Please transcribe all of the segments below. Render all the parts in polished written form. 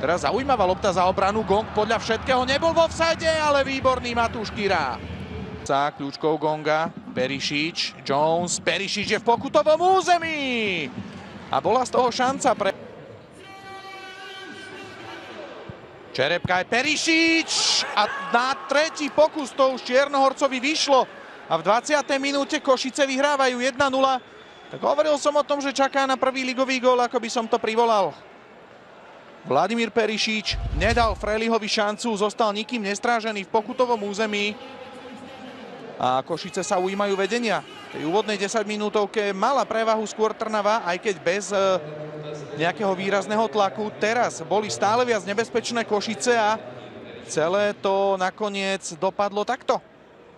Teraz zaujímavá lopta za obranu. Gong podľa všetkého nebol vo offside, ale výborný Matúš Kyrá. Za kľúčkou Gonga. Perišič, Jones. Perišič je v pokutovom území. A bola z toho šanca pre... Čerepkaj, Perišič. A na tretí pokus to už Čiernohorcovi vyšlo. A v 20. minúte Košice vyhrávajú 1-0. Tak hovoril som o tom, že čaká na prvý ligový gól, ako by som to privolal. Vladimír Perišič nedal Frelihovi šancu, zostal nikým nestrážený v pokutovom území. A Košice sa ujímajú vedenia. V tej úvodnej 10-minútovke mala prevahu skôr Trnava, aj keď bez nejakého výrazného tlaku. Teraz boli stále viac nebezpečné Košice a celé to nakoniec dopadlo takto.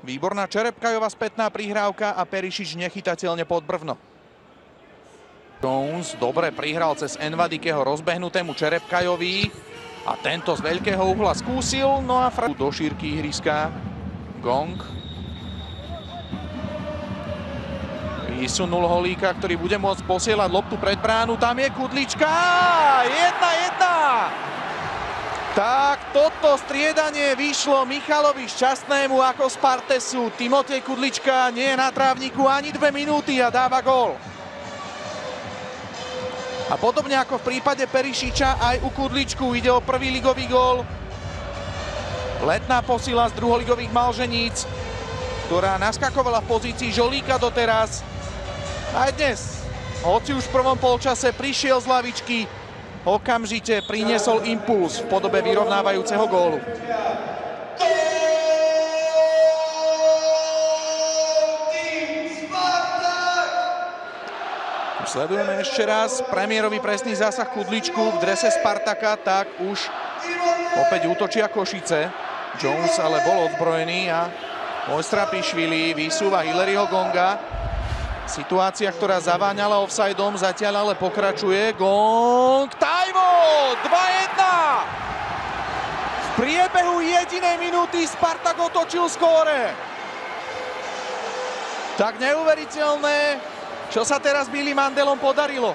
Výborná Čerepkajová spätná prihrávka a Perišič nechytateľne pod brvno. Jones dobre prihral cez Envadikeho rozbehnutému Čerepkajovi a tento z veľkého uhla skúsil, no a do šírky ihriska. Gong vysunul Holíka, ktorý bude môcť posielať loptu pred bránu, tam je Kudlička, 1-1. Tak toto striedanie vyšlo Michalovi Šťastnému ako z Partesu. Timotej Kudlička nie je na trávniku ani 2 minúty a dáva gól. A podobne ako v prípade Perišiča, aj u Kudličku ide o prvý ligový gól. Letná posila z druholigových Malženíc, ktorá naskakovala v pozícii Žolíka doteraz. Aj dnes, hoci už v prvom polčase prišiel z lavičky, okamžite priniesol impuls v podobe vyrovnávajúceho gólu. Sledujeme ešte raz premiérový presný zásah Kudličku v drese Spartaka, tak už opäť útočia Košice. Jones ale bol odzbrojený a Mojstrapišvili vysúva Hilaryho Gonga. Situácia, ktorá zaváňala offsideom, zatiaľ ale pokračuje. Gong, Tajvo, 2-1. V priebehu jedinej minúty Spartak otočil skóre. Tak neuveriteľné, čo sa teraz Billy Mandelom podarilo.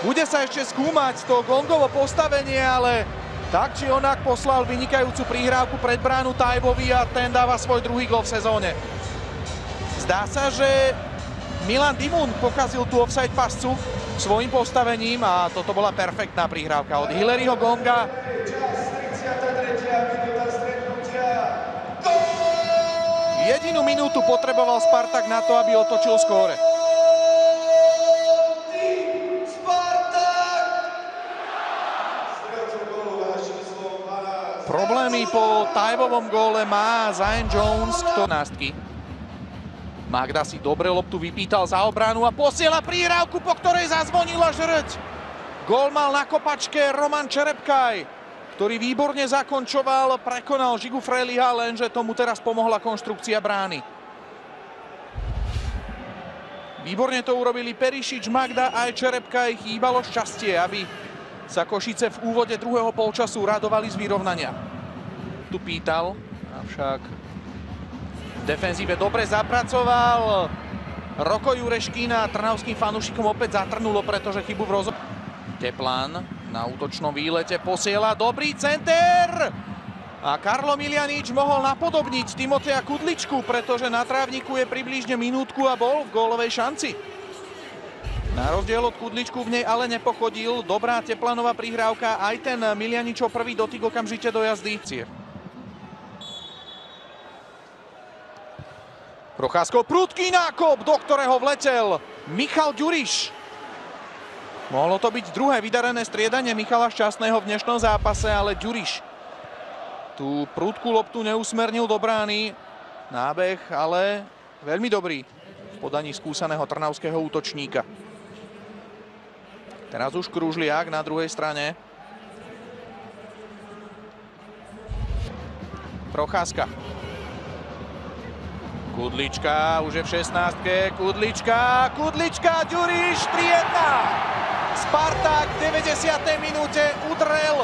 Bude sa ešte skúmať to Gongovo postavenie, ale tak či onak poslal vynikajúcu prihrávku pred bránu Tajvovi a ten dáva svoj druhý gól v sezóne. Zdá sa, že Milan Dimun pokazil tú offside pascu svojím postavením a toto bola perfektná prihrávka od Hilaryho Gonga. Jedinú minútu potreboval Spartak na to, aby otočil skóre. Problémy po Tajvovom góle má Zion Jones, nástky. Magda si dobre loptu vypýtal za obranu a posiela prihrávku, po ktorej zazvonila žrť. Gól mal na kopačke Roman Čerepkaj, ktorý výborne zakončoval, prekonal Žigu Freliha, lenže tomu teraz pomohla konštrukcia brány. Výborne to urobili Perišič, Magda aj Čerepkaj, chýbalo šťastie, aby sa Košice v úvode druhého polčasu radovali z vyrovnania. Tu pýtal, avšak v defenzíve dobre zapracoval. Roko Jureškin a trnavským fanúšikom opäť zatrnulo, pretože chybu v rozhodnutí. Teplán na útočnom výlete posiela dobrý center. A Karlo Miljanič mohol napodobniť Timoteja Kudličku, pretože na trávniku je približne minútku a bol v gólovej šanci. Na rozdiel od Kudličku v nej ale nepochodil. Dobrá Teplanová prihrávka, aj ten Miljaničov prvý dotyk okamžite do jazdy. Procházkou prudký nákop, do ktorého vletel Michal Ďuriš. Mohlo to byť druhé vydarené striedanie Michala Šťastného v dnešnom zápase, ale Ďuriš tú prudkú loptu neusmernil do brány. Nábeh ale veľmi dobrý v podaní skúseného trnavského útočníka. Teraz už Kružliak na druhej strane. Procházka. Kudlička, už je v 16-ke. Kudlička, Ďuriš, 3-1. Spartak v 90. minúte udrel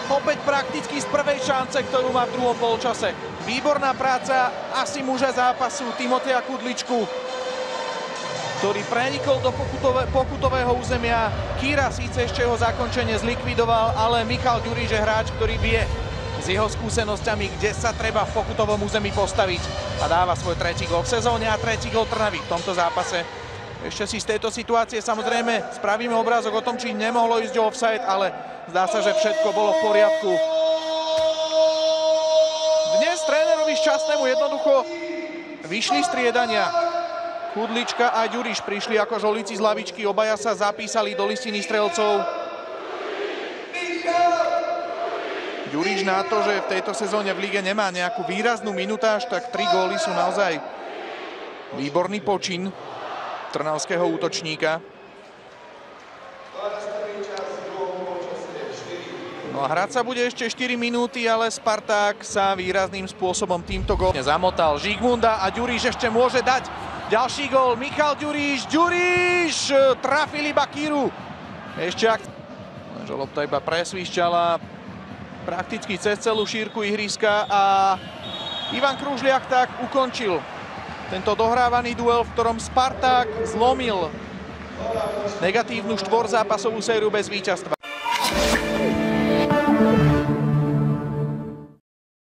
opäť prakticky z prvej šance, ktorú má v druhom polčase. Výborná práca asi muža zápasu Timoteja Kudličku. ktorý prenikol do pokutového územia. Kýra síce ešte jeho zakončenie zlikvidoval, ale Michal Ďuriš je hráč, ktorý vie s jeho skúsenosťami, kde sa treba v pokutovom území postaviť, a dáva svoj tretí gól v sezóne a tretí gól Trnavy v tomto zápase. Ešte si z tejto situácie samozrejme spravíme obrázok o tom, či nemohlo ísť o offside, ale zdá sa, že všetko bolo v poriadku. Dnes trénerovi Šťastnému jednoducho vyšli striedania. Kudlička a Ďuriš prišli ako žolíci z lavičky, obaja sa zapísali do listiny strelcov. Ďuriš na to, že v tejto sezóne v lige nemá nejakú výraznú minutáž, tak 3 góly sú naozaj výborný počin trnavského útočníka. No a hrať sa bude ešte 4 minúty, ale Sparták sa výrazným spôsobom týmto gólom zamotal. Žigmunda a Ďuriš ešte môže dať ďalší gól. Michal Ďuriš, Ďuriš trafil iba Kýru. Ešte ak... Lenže lopta iba presvišťala prakticky cez celú šírku ihriska a Ivan Kružliak tak ukončil tento dohrávaný duel, v ktorom Sparták zlomil negatívnu štvorzápasovú sériu bez víťazstva.